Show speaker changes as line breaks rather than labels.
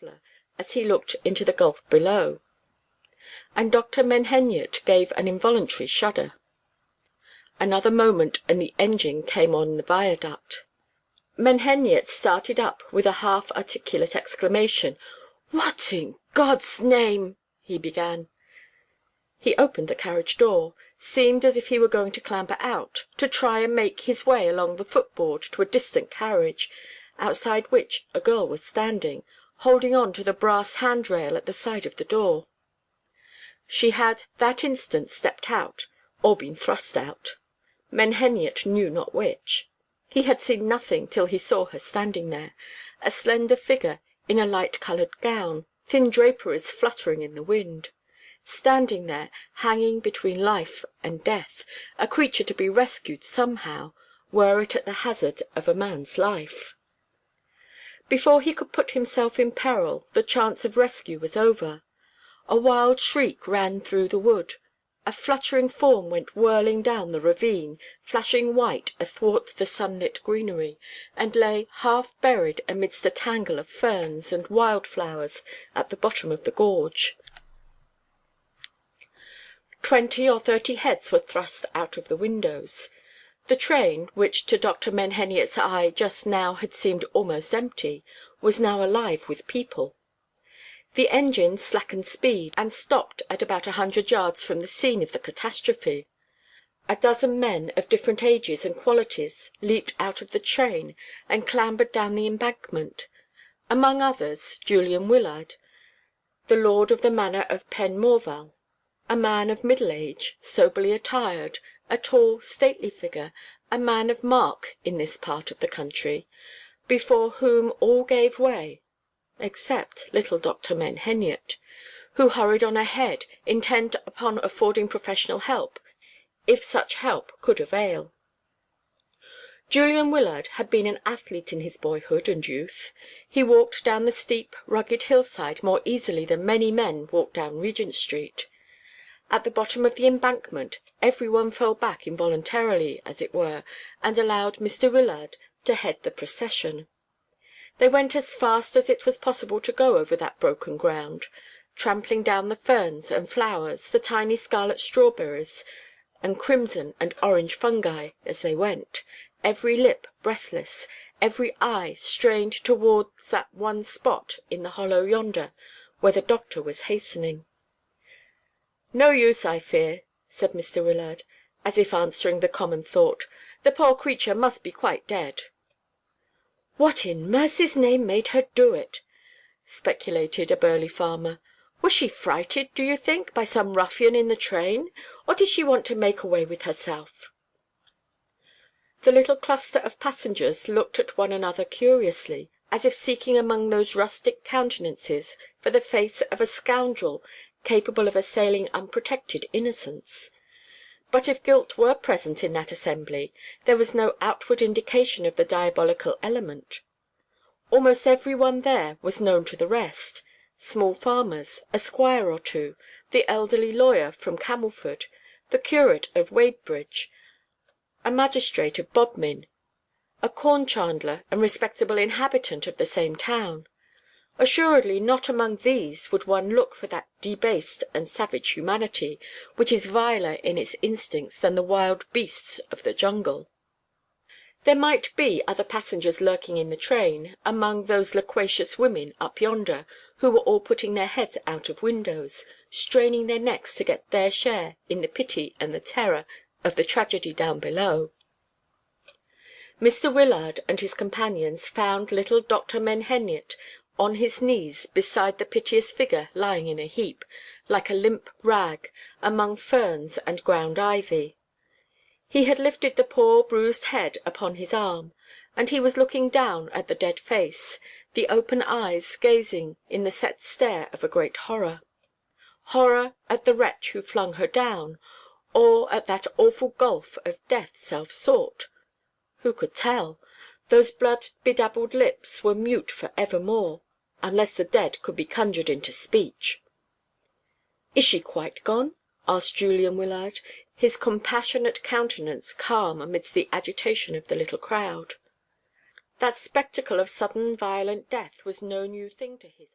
traveller as he looked into the gulf below, and Dr. Menheniot gave an involuntary shudder. Another moment and the engine came on the viaduct. Menheniot started up with a half-articulate exclamation. "What in God's name—" he began. He opened the carriage door, seemed as if he were going to clamber out, to try and make his way along the footboard to a distant carriage, outside which a girl was standing, holding on to the brass handrail at the side of the door. She had that instant stepped out, or been thrust out. Menheniot knew not which. He had seen nothing till he saw her standing there, a slender figure in a light–coloured gown, thin draperies fluttering in the wind. Standing there, hanging between life and death, a creature to be rescued somehow, were it at the hazard of a man's life. Before he could put himself in peril, the chance of rescue was over. A wild shriek ran through the wood. A fluttering form went whirling down the ravine, flashing white athwart the sunlit greenery, and lay half buried amidst a tangle of ferns and wild–flowers at the bottom of the gorge. 20 or 30 heads were thrust out of the windows. The train, which to Dr. Menheniot's eye just now had seemed almost empty, was now alive with people. The engine slackened speed, and stopped at about 100 yards from the scene of the catastrophe. A dozen men of different ages and qualities leaped out of the train and clambered down the embankment. Among others, Julian Wyllard, the lord of the manor of Penmorval, a man of middle age, soberly attired, a tall, stately figure, a man of mark in this part of the country, before whom all gave way, except little Dr. Menheniot, who hurried on ahead, intent upon affording professional help, if such help could avail. Julian Wyllard had been an athlete in his boyhood and youth. He walked down the steep, rugged hillside more easily than many men walk down Regent Street. At the bottom of the embankment every one fell back involuntarily, as it were, and allowed Mr. Wyllard to head the procession. They went as fast as it was possible to go over that broken ground, trampling down the ferns and flowers, the tiny scarlet strawberries and crimson and orange fungi as they went, every lip breathless, every eye strained towards that one spot in the hollow yonder where the doctor was hastening. "No use, I fear," said Mr. Wyllard, as if answering the common thought. "The poor creature must be quite dead." "What in mercy's name made her do it?" speculated a burly farmer. "Was she frighted, do you think, by some ruffian in the train, or did she want to make away with herself?" The little cluster of passengers looked at one another curiously, as if seeking among those rustic countenances for the face of a scoundrel capable of assailing unprotected innocence. But if guilt were present in that assembly, there was no outward indication of the diabolical element. Almost every one there was known to the rest: small farmers, a squire or two, the elderly lawyer from Camelford, the curate of Wadebridge, a magistrate of Bodmin, a corn–chandler and respectable inhabitant of the same town. Assuredly not among these would one look for that debased and savage humanity, which is viler in its instincts than the wild beasts of the jungle. There might be other passengers lurking in the train, among those loquacious women up yonder, who were all putting their heads out of windows, straining their necks to get their share in the pity and the terror of the tragedy down below. Mr. Wyllard and his companions found little Dr. Menheniot on his knees beside the piteous figure lying in a heap, like a limp rag, among ferns and ground ivy. He had lifted the poor bruised head upon his arm, and he was looking down at the dead face, the open eyes gazing in the set stare of a great horror. Horror at the wretch who flung her down, or at that awful gulf of death self–sought? Who could tell? Those blood–bedabbled lips were mute for evermore, unless the dead could be conjured into speech. "Is she quite gone?" asked Julian Wyllard, his compassionate countenance calm amidst the agitation of the little crowd. That spectacle of sudden violent death was no new thing to his eye.